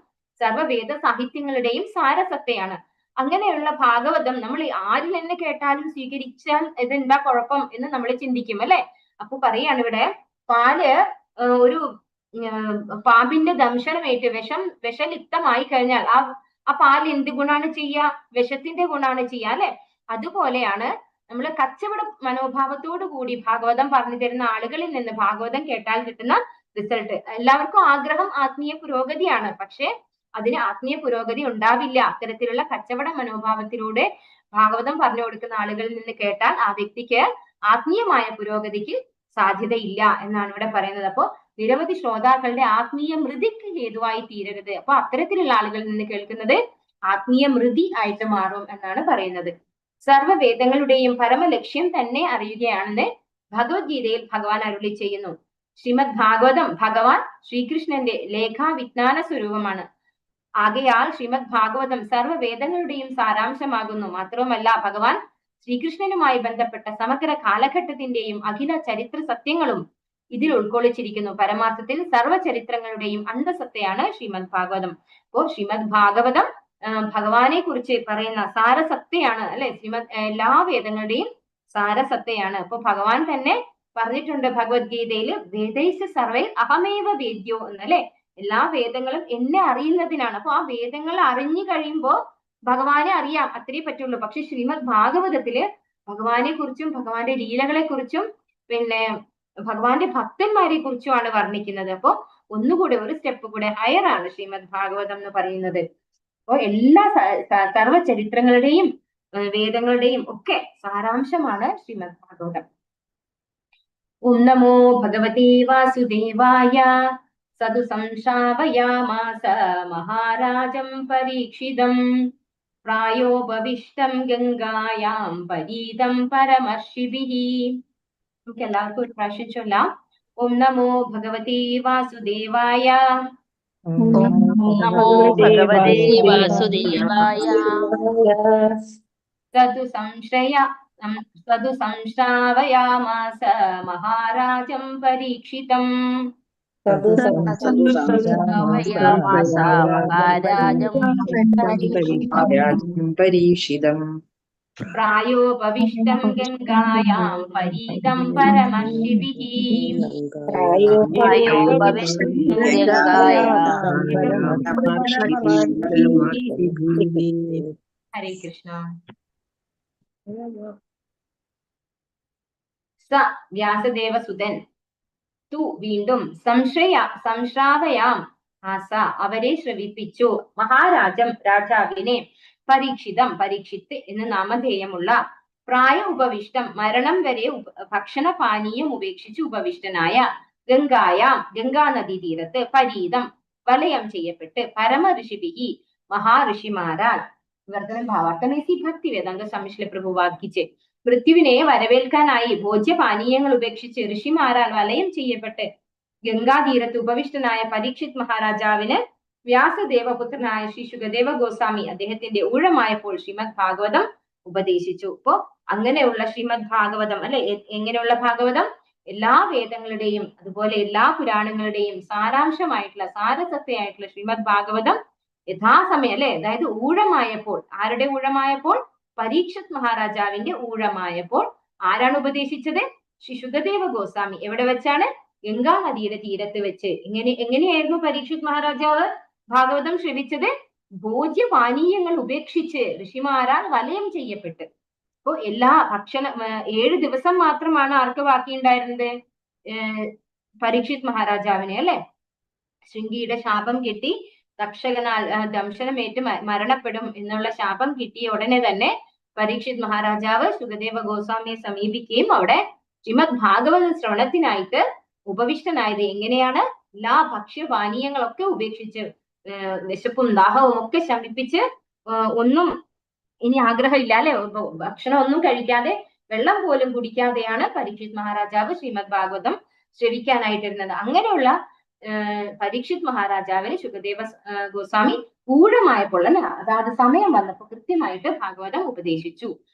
സർവവേദ സാഹിത്യങ്ങളുടെയും സാരസത്തയാണ്. അങ്ങനെയുള്ള ഭാഗവതം നമ്മൾ ആരിൽ തന്നെ കേട്ടാലും സ്വീകരിച്ചാൽ ഇതെന്താ കുഴപ്പം എന്ന് നമ്മൾ ചിന്തിക്കും അല്ലെ. അപ്പൊ പറയാണ് ഇവിടെ പാല് ഒരു പാമ്പിന്റെ ദംശനമേറ്റ് വിഷലിപ്തമായി കഴിഞ്ഞാൽ ആ പാല് എന്ത് ഗുണാണ് ചെയ്യുക? വിഷത്തിന്റെ ഗുണാണ് ചെയ്യുക അല്ലെ. അതുപോലെയാണ് നമ്മൾ കച്ചവട മനോഭാവത്തോടു കൂടി ഭാഗവതം പറഞ്ഞു തരുന്ന ആളുകളിൽ നിന്ന് ഭാഗവതം കേട്ടാൽ കിട്ടുന്ന റിസൾട്ട്. എല്ലാവർക്കും ആഗ്രഹം ആത്മീയ പുരോഗതിയാണ്, പക്ഷെ അതിന് ആത്മീയ പുരോഗതി ഉണ്ടാവില്ല അത്തരത്തിലുള്ള കച്ചവട മനോഭാവത്തിലൂടെ ഭാഗവതം പറഞ്ഞു കൊടുക്കുന്ന ആളുകളിൽ നിന്ന് കേട്ടാൽ ആ വ്യക്തിക്ക് ആത്മീയമായ പുരോഗതിക്ക് സാധ്യതയില്ല എന്നാണ് ഇവിടെ പറയുന്നത്. അപ്പോ നിരവധി ശ്രോതാക്കളുടെ ആത്മീയ മൃതിക്ക് ഹേതുവായി തീരരുത്. അപ്പൊ അത്തരത്തിലുള്ള ആളുകളിൽ നിന്ന് കേൾക്കുന്നത് ആത്മീയ മൃതി ആയിട്ട് മാറും എന്നാണ് പറയുന്നത്. സർവ്വവേദങ്ങളുടെയും പരമലക്ഷ്യം തന്നെ അറിയുകയാണെന്ന് ഭഗവത്ഗീതയിൽ ഭഗവാൻ അരുളി ചെയ്യുന്നു. ശ്രീമദ് ഭാഗവതം ഭഗവാൻ ശ്രീകൃഷ്ണന്റെ ലേഖാവിജ്ഞാന സ്വരൂപമാണ്. ആകയാൽ ശ്രീമദ് ഭാഗവതം സർവ്വവേദങ്ങളുടെയും സാരാംശമാകുന്നു. മാത്രവുമല്ല ഭഗവാൻ ശ്രീകൃഷ്ണനുമായി ബന്ധപ്പെട്ട സമഗ്ര കാലഘട്ടത്തിന്റെയും അഖില ചരിത്ര സത്യങ്ങളും ഇതിൽ ഉൾക്കൊള്ളിച്ചിരിക്കുന്നു. പരമാർത്ഥത്തിൽ സർവ്വ ചരിത്രങ്ങളുടെയും അന്തസത്തയാണ് ശ്രീമദ് ഭാഗവതം. അപ്പോ ശ്രീമദ് ഭാഗവതം ഭഗവാനെ കുറിച്ച് പറയുന്ന സാരസത്തയാണ് അല്ലെ. ശ്രീമദ് എല്ലാ വേദങ്ങളുടെയും സാരസത്തയാണ്. അപ്പൊ ഭഗവാൻ തന്നെ പറഞ്ഞിട്ടുണ്ട് ഭഗവത്ഗീതയിൽ, വേദൈസ് സർവൈ അഹമേവ വേദ്യോ എന്നല്ലേ. എല്ലാ വേദങ്ങളും എന്നെ അറിയുന്നതിനാണ്. അപ്പൊ ആ വേദങ്ങൾ അറിഞ്ഞു കഴിയുമ്പോ ഭഗവാനെ അറിയാം, അത്രേ പറ്റുള്ളൂ. പക്ഷെ ശ്രീമദ് ഭാഗവതത്തില് ഭഗവാനെ കുറിച്ചും ഭഗവാന്റെ ലീലകളെ കുറിച്ചും പിന്നെ ഭഗവാന്റെ ഭക്തന്മാരെ കുറിച്ചുമാണ് വർണ്ണിക്കുന്നത്. അപ്പൊ ഒന്നുകൂടെ ഒരു സ്റ്റെപ്പ് കൂടെ ഹയർ ആണ് ശ്രീമദ് ഭാഗവതം എന്ന് പറയുന്നത്. അപ്പൊ എല്ലാ സർവ്വ ചരിത്രങ്ങളുടെയും വേദങ്ങളുടെയും ഒക്കെ സാരാംശമാണ് ശ്രീമദ് ഭാഗവതം. ഓം നമോ ഭഗവതേ വാസുദേവായ. സതു സംശ്രാവയാമാസ മഹാരാജം പരീക്ഷിതം പ്രായോപവിഷ്ടം ഗംഗായാം പരീതം പരമർഷിഭിഃ. നമുക്ക് എല്ലാവർക്കും ഒരു പ്രാവശ്യം ചൊല്ലാം. ഓം നമോ ഭഗവതേ വാസുദേവായ. നമോ ഭഗവതേ വാസുദേവായ. സതു സംശ്രാവയാമാസ മഹാരാജം പരീക്ഷിതം പരീക്ഷിതം പ്രായോപവിഷ്ടം ഗംഗായാം പരീതം പരമർഷിഭിഃ. ഹരേ കൃഷ്ണ. സ വ്യാസദേവസുതൻ, തു വീണ്ടും, സംശ്രാവയാം ആസ അവരെ ശ്രവിപ്പിച്ചു, മഹാരാജം രാജാവിനെ, പരീക്ഷിതം പരീക്ഷിത്ത് എന്ന് നാമധേയമുള്ള, പ്രായ ഉപവിഷ്ടം മരണം വരെ ഭക്ഷണപാനീയം ഉപേക്ഷിച്ച് ഉപവിഷ്ടനായ, ഗംഗായാം ഗംഗാ നദീ തീരത്ത്, പരീതം വലയം ചെയ്യപ്പെട്ട്, പരമഋഷിഭി മഹാഋഷിമാരാൽ. വിവർത്തനം ഭാവാർത്ഥം ഏസി ഭക്തി വേദാന്ത സ്വാമി പ്രഭുപാദ് കി ജയ്. മൃത്യുവിനെ വരവേൽക്കാനായി ഭോജ്യപാനീയങ്ങൾ ഉപേക്ഷിച്ച് ഋഷിമാരാൽ വലയം ചെയ്യപ്പെട്ട് ഗംഗാതീരത്ത് ഉപവിഷ്ടനായ പരീക്ഷിത് മഹാരാജാവിന് വ്യാസദേവപുത്രനായ ശ്രീ ശുകദേവ ഗോസ്വാമി അദ്ദേഹത്തിന്റെ ഊഴമായപ്പോൾ ശ്രീമദ് ഭാഗവതം ഉപദേശിച്ചു. അപ്പോ അങ്ങനെയുള്ള ശ്രീമദ് ഭാഗവതം അല്ലെ, എങ്ങനെയുള്ള ഭാഗവതം? എല്ലാ വേദങ്ങളുടെയും അതുപോലെ എല്ലാ പുരാണങ്ങളുടെയും സാരാംശമായിട്ടുള്ള സാരസത്തയായിട്ടുള്ള ശ്രീമദ് ഭാഗവതം യഥാസമയം അല്ലെ, അതായത് ഊഴമായപ്പോൾ, ആരുടെ ഊഴമായപ്പോൾ? പരീക്ഷിത് മഹാരാജാവിന്റെ ഊഴമായപ്പോൾ ആരാണ് ഉപദേശിച്ചത്? ശ്രീ ശുകദേവ ഗോസ്വാമി. എവിടെ വെച്ചാണ്? ഗംഗാ നദിയുടെ തീരത്ത് വെച്ച്. എങ്ങനെയായിരുന്നു പരീക്ഷിത് മഹാരാജാവ് ഭാഗവതം ശ്രവിച്ചത്? ഭോജ്യപാനീയങ്ങൾ ഉപേക്ഷിച്ച് ഋഷിമാരാൽ വലയം ചെയ്യപ്പെട്ട്. അപ്പോ എല്ലാ 7 ദിവസം മാത്രമാണ് ആർക്ക് ബാക്കിയുണ്ടായിരുന്നത്? പരീക്ഷിത് മഹാരാജാവിനെ അല്ലെ. ശൃംഗിയുടെ ശാപം കിട്ടി, തക്ഷകനാൽ ദംശനമേറ്റ് മരണപ്പെടും എന്നുള്ള ശാപം കിട്ടിയ ഉടനെ തന്നെ പരീക്ഷിത് മഹാരാജാവ് ശുകദേവ ഗോസ്വാമിയെ സമീപിക്കുകയും അവിടെ ശ്രീമദ് ഭാഗവത ശ്രവണത്തിനായിട്ട് ഉപവിഷ്ടനായത്. എങ്ങനെയാണ്? എല്ലാ ഭക്ഷ്യപാനീയങ്ങളൊക്കെ ഉപേക്ഷിച്ച്, വിശപ്പും ദാഹവും ഒക്കെ ശമിപ്പിച്ച്, ഒന്നും ഇനി ആഗ്രഹമില്ല അല്ലെ, ഭക്ഷണം ഒന്നും കഴിക്കാതെ വെള്ളം പോലും കുടിക്കാതെയാണ് പരീക്ഷിത് മഹാരാജാവ് ശ്രീമദ് ഭാഗവതം ശ്രവിക്കാനായിട്ടിരുന്നത്. അങ്ങനെയുള്ള പരീക്ഷിത് മഹാരാജാവിന് ശുകദേവ ഗോസ്വാമി ഊഴമായപ്പോൾ അല്ലെ, അതായത് സമയം വന്നപ്പോൾ കൃത്യമായിട്ട് ഭാഗവതം ഉപദേശിച്ചു.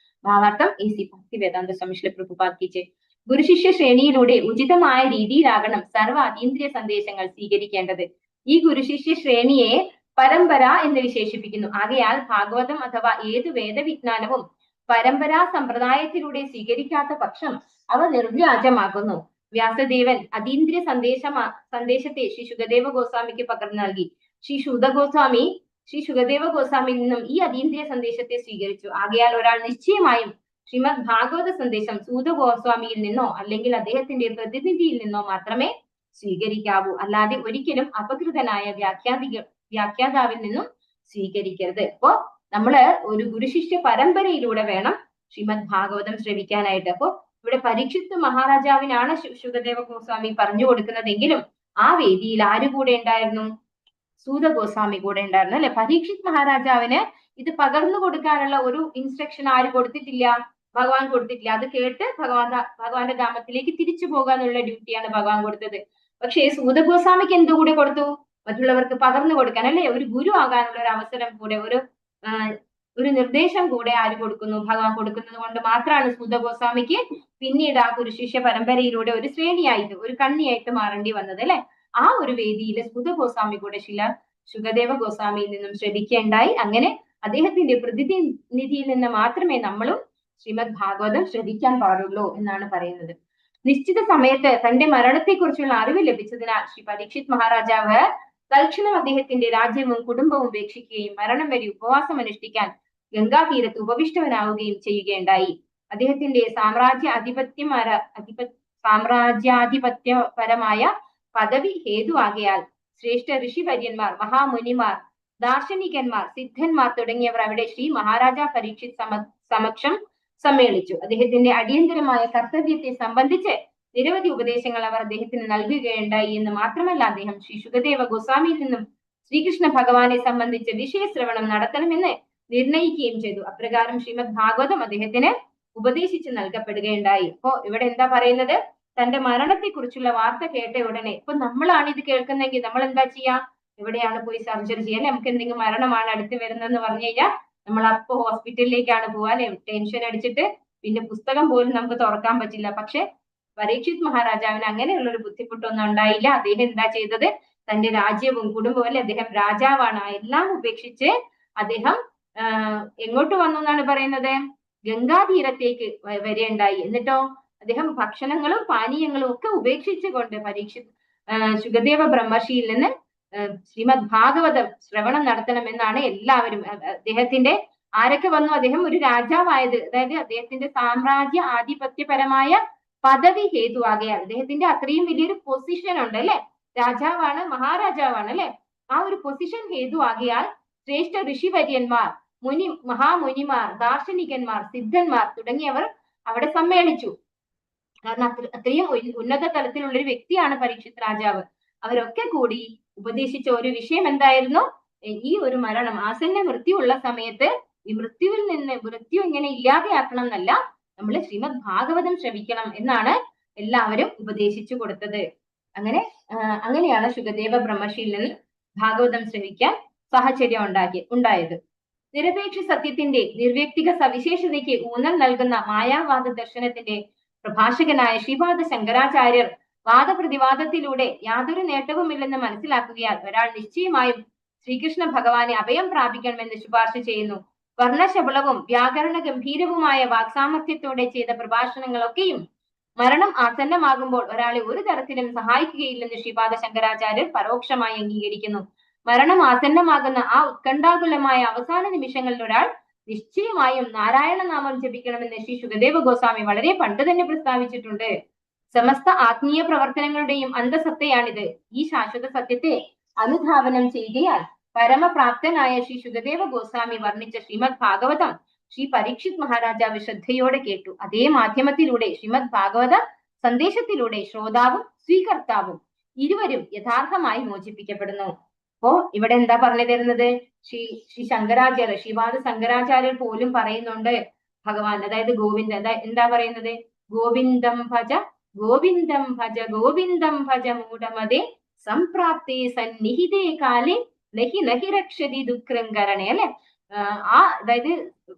ഭാവാർത്ഥം ഏസി ഭക്തി വേദാന്ത സ്വാമി പ്രഭുപാദ് കി ജയ്. ഗുരുശിഷ്യ ശ്രേണിയിലൂടെ ഉചിതമായ രീതിയിലാകണം സർവ്വ അതീന്ദ്രിയ സന്ദേശങ്ങൾ സ്വീകരിക്കേണ്ടത്. ഈ ഗുരുശിഷ്യ ശ്രേണിയെ പരമ്പര എന്ന് വിശേഷിപ്പിക്കുന്നു. ആകയാൽ ഭാഗവതം അഥവാ ഏത് വേദവിജ്ഞാനവും പരമ്പരാ സമ്പ്രദായത്തിലൂടെ സ്വീകരിക്കാത്ത പക്ഷം അവ നിർവ്യാജമാകുന്നു. വ്യാസദേവൻ അതീന്ദ്രിയ സന്ദേശത്തെ ശ്രീ ശുകദേവ ഗോസ്വാമിക്ക് പകർന്നു നൽകി. ശ്രീ ശുകദേവ ഗോസ്വാമിയിൽ നിന്നും ഈ അതീന്ദ്രിയ സന്ദേശത്തെ സ്വീകരിച്ചു. ആകയാൽ ഒരാൾ നിശ്ചയമായും ശ്രീമദ് ഭാഗവത സന്ദേശം സൂത ഗോസ്വാമിയിൽ നിന്നോ അല്ലെങ്കിൽ അദ്ദേഹത്തിന്റെ പ്രതിനിധിയിൽ നിന്നോ മാത്രമേ സ്വീകരിക്കാവൂ. അല്ലാതെ ഒരിക്കലും അപകൃതനായ വ്യാഖ്യാതാവിൽ നിന്നും സ്വീകരിക്കരുത്. അപ്പോ നമ്മള് ഒരു ഗുരുശിഷ്യ പരമ്പരയിലൂടെ വേണം ശ്രീമദ് ഭാഗവതം ശ്രവിക്കാനായിട്ട്. അപ്പോ ഇവിടെ പരീക്ഷിത്ത് മഹാരാജാവിനാണ് ശുകദേവ ഗോസ്വാമി പറഞ്ഞു കൊടുക്കുന്നതെങ്കിലും ആ വേദിയിൽ ആര് കൂടെ ഉണ്ടായിരുന്നു? സൂത ഗോസ്വാമി കൂടെ ഉണ്ടായിരുന്നു അല്ലെ. പരീക്ഷിത് മഹാരാജാവിന് ഇത് പകർന്നു കൊടുക്കാനുള്ള ഒരു ഇൻസ്ട്രക്ഷൻ ആര് കൊടുത്തിട്ടില്ല? ഭഗവാൻ കൊടുത്തിട്ടില്ല. അത് കേട്ട് ഭഗവാന്റെ ധാമത്തിലേക്ക് തിരിച്ചു പോകാനുള്ള ഡ്യൂട്ടിയാണ് ഭഗവാൻ കൊടുത്തത്. പക്ഷേ സൂത ഗോസ്വാമിക്ക് എന്തുകൂടെ കൊടുത്തു? മറ്റുള്ളവർക്ക് പകർന്നു കൊടുക്കാൻ അല്ലെ, ഒരു ഗുരു ആകാനുള്ള ഒരു അവസരം കൂടെ, ഒരു നിർദ്ദേശം കൂടെ ആര് കൊടുക്കുന്നു? ഭഗവാൻ കൊടുക്കുന്നത് കൊണ്ട് മാത്രമാണ് സൂത ഗോസ്വാമിക്ക് പിന്നീട് ആ ഗുരുശിഷ്യ പരമ്പരയിലൂടെ ഒരു ശ്രേണിയായിട്ട്, ഒരു കണ്ണിയായിട്ട് മാറേണ്ടി വന്നത് അല്ലെ. ആ ഒരു വേദിയിൽ സൂത ഗോസ്വാമി കൂടെ ശുകദേവ ഗോസ്വാമിയിൽ നിന്നും ശ്രദ്ധിക്കേണ്ടായി. അങ്ങനെ അദ്ദേഹത്തിന്റെ പ്രതിനിധിയിൽ നിന്ന് മാത്രമേ നമ്മളും ശ്രീമദ് ഭാഗവതം ശ്രദ്ധിക്കാൻ പാടുള്ളൂ എന്നാണ് പറയുന്നത്. നിശ്ചിത സമയത്ത് തന്റെ മരണത്തെക്കുറിച്ചുള്ള അറിവ് ലഭിച്ചതിനാൽ ശ്രീ പരീക്ഷിത് മഹാരാജാവ് തൽക്ഷണം അദ്ദേഹത്തിന്റെ രാജ്യവും കുടുംബവും ഉപേക്ഷിക്കുകയും മരണം വരെ ഉപവാസം അനുഷ്ഠിക്കാൻ ഗംഗാതീരത്ത് ഉപവിഷ്ടവനാവുകയും ചെയ്യുകയുണ്ടായി. അദ്ദേഹത്തിന്റെ സാമ്രാജ്യാധിപത്യപരമായ പദവി ഹേതുവാകയാൽ ശ്രേഷ്ഠ ഋഷിവര്യന്മാർ, മഹാമുനിമാർ, ദാർശനികന്മാർ, സിദ്ധന്മാർ തുടങ്ങിയവർ അവിടെ ശ്രീ മഹാരാജ പരീക്ഷിത് സമക്ഷം സമ്മേളിച്ചു. അദ്ദേഹത്തിന്റെ അടിയന്തരമായ കർത്തവ്യത്തെ സംബന്ധിച്ച് നിരവധി ഉപദേശങ്ങൾ അവർ അദ്ദേഹത്തിന് നൽകുകയുണ്ടായി എന്ന് മാത്രമല്ല, അദ്ദേഹം ശ്രീ ശുകദേവ ഗോസ്വാമിയിൽ നിന്നും ശ്രീകൃഷ്ണ ഭഗവാനെ സംബന്ധിച്ച് വിഷയശ്രവണം നടത്തണമെന്ന് നിർണയിക്കുകയും ചെയ്തു. അപ്രകാരം ശ്രീമദ് ഭാഗവതം അദ്ദേഹത്തിന് ഉപദേശിച്ച് നൽകപ്പെടുകയുണ്ടായി. ഇപ്പോ ഇവിടെ എന്താ പറയുന്നത്? തന്റെ മരണത്തെ കുറിച്ചുള്ള വാർത്ത കേട്ട ഉടനെ, ഇപ്പൊ നമ്മളാണ് ഇത് കേൾക്കുന്നെങ്കിൽ നമ്മൾ എന്താ ചെയ്യാ? എവിടെയാണ് പോയി സർജറി ചെയ്യാൻ? നമുക്ക് എന്തെങ്കിലും മരണമാണ് അടുത്ത് വരുന്നതെന്ന് പറഞ്ഞു കഴിഞ്ഞാൽ നമ്മൾ അപ്പോ ഹോസ്പിറ്റലിലേക്കാണ് പോവാൻ, ടെൻഷൻ അടിച്ചിട്ട് പിന്നെ പുസ്തകം പോലും നമുക്ക് തുറക്കാൻ പറ്റില്ല. പക്ഷെ പരീക്ഷിത് മഹാരാജാവിന് അങ്ങനെയുള്ള ഒരു ബുദ്ധിമുട്ടൊന്നും ഉണ്ടായില്ല. അദ്ദേഹം എന്താ ചെയ്തത്? തന്റെ രാജ്യവും കുടുംബവും അല്ലെ, അദ്ദേഹം രാജാവാണ്, എല്ലാം ഉപേക്ഷിച്ച് അദ്ദേഹം എങ്ങോട്ട് വന്നു എന്നാണ് പറയുന്നത്? ഗംഗാതീരത്തേക്ക് വരെയുണ്ടായി. എന്നിട്ടോ അദ്ദേഹം ഭക്ഷണങ്ങളും പാനീയങ്ങളും ഒക്കെ ഉപേക്ഷിച്ചുകൊണ്ട് പരീക്ഷിത് ശുകദേവ ബ്രഹ്മർഷിയിൽ നിന്ന് ശ്രീമദ് ഭാഗവതം ശ്രവണം നടത്തണമെന്നാണ് എല്ലാവരും. അദ്ദേഹത്തിന്റെ ആരൊക്കെ വന്നു? അദ്ദേഹം ഒരു രാജാവായത്, അതായത് അദ്ദേഹത്തിന്റെ സാമ്രാജ്യ ആധിപത്യപരമായ പദവി ഹേതുവാകയാൽ, അദ്ദേഹത്തിന്റെ അത്രയും വലിയൊരു പൊസിഷൻ ഉണ്ട് അല്ലെ, രാജാവാണ്, മഹാരാജാവാണ് അല്ലെ, ആ ഒരു പൊസിഷൻ ഹേതുവാകയാൽ ശ്രേഷ്ഠ ഋഷിവര്യന്മാർ, മഹാമുനിമാർ, ദാർശനികന്മാർ, സിദ്ധന്മാർ തുടങ്ങിയവർ അവിടെ സമ്മേളിച്ചു. കാരണം അത്രയും ഉന്നത തലത്തിലുള്ള ഒരു വ്യക്തിയാണ് പരീക്ഷിത് രാജാവ്. അവരൊക്കെ കൂടി ഉപദേശിച്ച ഒരു വിഷയം എന്തായിരുന്നു? ഈ ഒരു മരണം, ആസന്ന മൃത്യു ഉള്ള സമയത്ത് ഈ മൃത്യു ഇങ്ങനെ ഇല്ലാതെയാക്കണം എന്നല്ല, നമ്മൾ ശ്രീമദ് ഭാഗവതം ശ്രവിക്കണം എന്നാണ് എല്ലാവരും ഉപദേശിച്ചു കൊടുത്തത്. അങ്ങനെയാണ് ശുകദേവ ബ്രഹ്മർഷിയിൽ നിന്ന് ഭാഗവതം ശ്രവിക്കാൻ സാഹചര്യം ഉണ്ടായത്. നിരപേക്ഷ സത്യത്തിന്റെ നിർവ്യക്തിക സവിശേഷതയ്ക്ക് ഊന്നൽ നൽകുന്ന മായാവാദ ദർശനത്തിന്റെ പ്രഭാഷകനായ ശ്രീപാദ ശങ്കരാചാര്യർ വാദപ്രതിവാദത്തിലൂടെ യാതൊരു നേട്ടവുമില്ലെന്ന് മനസ്സിലാക്കുകയാൽ ഒരാൾ നിശ്ചയമായും ശ്രീകൃഷ്ണ ഭഗവാനെ അഭയം പ്രാപിക്കണമെന്ന് ശുപാർശ ചെയ്യുന്നു. വർണ്ണശബളവും വ്യാകരണ ഗംഭീരവുമായ വാക്സാമർത്ഥ്യത്തോടെ ചെയ്ത പ്രഭാഷണങ്ങളൊക്കെയും മരണം ആസന്നമാകുമ്പോൾ ഒരാളെ ഒരു തരത്തിലും സഹായിക്കുകയില്ലെന്ന് ശ്രീപാദ ശങ്കരാചാര്യർ പരോക്ഷമായി അംഗീകരിക്കുന്നു. മരണം ആസന്നമാകുന്ന ആ ഉത്കണ്ഠാകുലമായ അവസാന നിമിഷങ്ങളിൽ ഒരാൾ നിശ്ചയമായും നാരായണ നാമം ജപിക്കണമെന്ന് ശ്രീ ശുകദേവ ഗോസ്വാമി വളരെ പണ്ട് തന്നെ പ്രസ്താവിച്ചിട്ടുണ്ട്. സമസ്ത ആത്മീയ പ്രവർത്തനങ്ങളുടെയും അന്തസത്തയാണിത്. ഈ ശാശ്വത സത്യത്തെ അനുധാവനം ചെയ്യുകയാൽ പരമപ്രാപ്തനായ ശ്രീ ശുകദേവ ഗോസ്വാമി വർണ്ണിച്ച ശ്രീമദ് ഭാഗവതം ശ്രീ പരീക്ഷിത് മഹാരാജാവ് ശ്രദ്ധയോടെ കേട്ടു. അതേ മാധ്യമത്തിലൂടെ ശ്രീമദ് ഭാഗവത സന്ദേശത്തിലൂടെ ശ്രോതാവും സ്വീകർത്താവും ഇരുവരും യഥാർത്ഥമായി മോചിപ്പിക്കപ്പെടുന്നു. അപ്പോ ഇവിടെ എന്താ പറഞ്ഞു തരുന്നത്? ശ്രീ ശങ്കരാചാര്യ, ശ്രീപാദ ശങ്കരാചാര്യർ പോലും പറയുന്നുണ്ട് ഭഗവാൻ, അതായത് ഗോവിന്ദ, എന്താ പറയുന്നത്? ഗോവിന്ദം ഭജ ഗോവിന്ദം ഭജ ഗോവിന്ദം ഭജ മൂഢമതേ സംപ്രാപ്തേ സന്നിഹിതേ കാലേ നഹി നഹി രക്ഷതി ദുഃഖങ്കരണേ അല്ലെ. അതായത്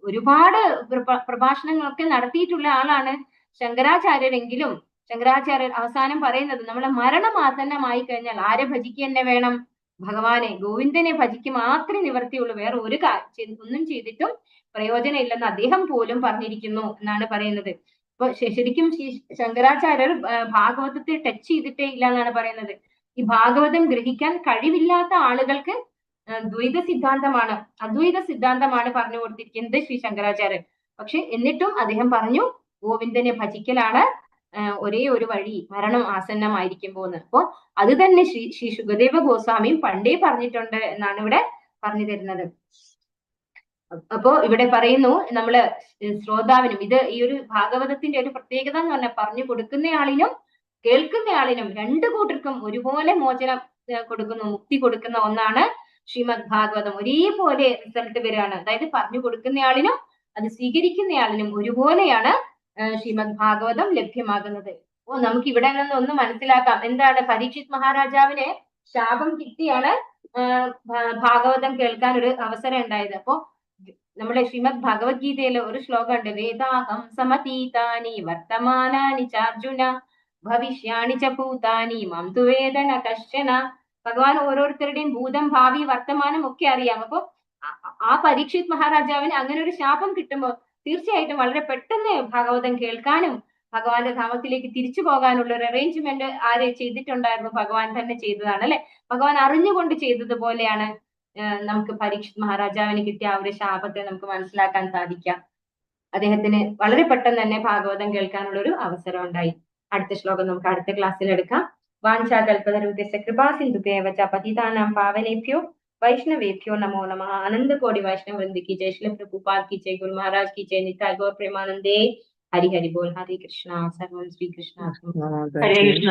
ഒരുപാട് പ്രഭാഷണങ്ങളൊക്കെ നടത്തിയിട്ടുള്ള ആളാണ് ശങ്കരാചാര്യരെങ്കിലും ശങ്കരാചാര്യർ അവസാനം പറയുന്നത്, നമ്മളെ മരണം ആസന്നമായി കഴിഞ്ഞാൽ ആരെ ഭജിക്കുക തന്നെ വേണം? ഭഗവാനെ, ഗോവിന്ദനെ ഭജിക്ക് മാത്രമേ നിവർത്തിയുള്ളൂ, വേറെ ഒരു ഒന്നും ചെയ്തിട്ടും പ്രയോജനം ഇല്ലെന്ന് അദ്ദേഹം പോലും പറഞ്ഞിരിക്കുന്നു എന്നാണ് പറയുന്നത്. അപ്പൊ ശരിക്കും ശങ്കരാചാര്യർ ഭാഗവതത്തെ ടച്ച് ചെയ്തിട്ടേ ഇല്ല എന്നാണ് പറയുന്നത്. ഈ ഭാഗവതം ഗ്രഹിക്കാൻ കഴിവില്ലാത്ത ആളുകൾക്ക് ദ്വൈത സിദ്ധാന്തമാണ്, അദ്വൈത സിദ്ധാന്തമാണ് പറഞ്ഞു കൊടുത്തിരിക്കുന്നത് ശ്രീ ശങ്കരാചാര്യർ. പക്ഷെ എന്നിട്ടും അദ്ദേഹം പറഞ്ഞു ഗോവിന്ദനെ ഭജിക്കലാണ് ഒരേ ഒരു വഴി മരണം ആസന്നമായിരിക്കുമ്പോന്ന്. അപ്പോ അത് തന്നെ ശ്രീ ശുകദേവ ഗോസ്വാമിയും പണ്ടേ പറഞ്ഞിട്ടുണ്ട് എന്നാണ് ഇവിടെ പറഞ്ഞു തരുന്നത്. അപ്പോ ഇവിടെ പറയുന്നു നമ്മള് ശ്രോതാവിനും ഇത് ഈ ഒരു ഭാഗവതത്തിന്റെ ഒരു പ്രത്യേകത എന്ന് പറഞ്ഞാൽ പറഞ്ഞു കൊടുക്കുന്നയാളിനും കേൾക്കുന്നയാളിനും രണ്ടു കൂട്ടർക്കും ഒരുപോലെ മോചനം കൊടുക്കുന്നു, മുക്തി കൊടുക്കുന്ന ഒന്നാണ് ശ്രീമദ് ഭാഗവതം. ഒരേപോലെ റിസൾട്ട് വരികയാണ്. അതായത് പറഞ്ഞു കൊടുക്കുന്നയാളിനും അത് സ്വീകരിക്കുന്നയാളിനും ഒരുപോലെയാണ് ശ്രീമദ് ഭാഗവതം ലഭ്യമാകുന്നത്. നമുക്ക് ഇവിടെ നിന്ന് ഒന്ന് മനസ്സിലാക്കാം. എന്താണ് പരീക്ഷിത് മഹാരാജാവിന് ശാപം കിട്ടിയാണ് ഭാഗവതം കേൾക്കാൻ ഒരു അവസരം ഉണ്ടായത്. അപ്പോ നമ്മുടെ ശ്രീമദ് ഭഗവത്ഗീതയിൽ ഒരു ശ്ലോകം ഉണ്ട്, വേദാഹം സമതീതാനി വർത്തമാനാനി ചാർജുന ഭവിഷ്യാണി ച ഭൂതാനി മാം തു വേദന കശ്ചന. ഭഗവാൻ ഓരോരുത്തരുടെയും ഭൂതം ഭാവി വർത്തമാനം ഒക്കെ അറിയാം. അപ്പൊ ആ പരീക്ഷിത് മഹാരാജാവിന് അങ്ങനെ ഒരു ശാപം കിട്ടുമ്പോൾ തീർച്ചയായിട്ടും വളരെ പെട്ടെന്ന് ഭാഗവതം കേൾക്കാനും ഭഗവാന്റെ ധാമത്തിലേക്ക് തിരിച്ചു പോകാനുള്ള ഒരു അറേഞ്ച്മെന്റ് ആരെ ചെയ്തിട്ടുണ്ടായിരുന്നു? ഭഗവാൻ തന്നെ ചെയ്തതാണ് അല്ലെ. ഭഗവാൻ അറിഞ്ഞുകൊണ്ട് ചെയ്തതുപോലെയാണ് നമുക്ക് പരീക്ഷിത് മഹാരാജാവിന് കിട്ടിയ ആ ഒരു ശാപത്തെ നമുക്ക് മനസ്സിലാക്കാൻ സാധിക്കാം. അദ്ദേഹത്തിന് വളരെ പെട്ടെന്ന് തന്നെ ഭാഗവതം കേൾക്കാനുള്ള ഒരു അവസരം ഉണ്ടായി. അടുത്ത ശ്ലോകം നമുക്ക് അടുത്ത ക്ലാസ്സിൽ എടുക്കാം. വാഞ്ചാകൽപതരുദ്ദേശ കൃപാസിന്ധുഭ്യേവ ച പതിതാനാം പാവനേഭ്യോ वैष्णवेभ्यो नमो नमः। आनंद कोटि वैष्णव वृंद की जय, श्री प्रभुपाद की जय, गुरु महाराज की जय, निताय गौर प्रेमानंदे। हरि हरि बोल। हरे कृष्णा। सर्वं श्री कृष्ण। നമോ ഹരേ കൃഷ്ണ.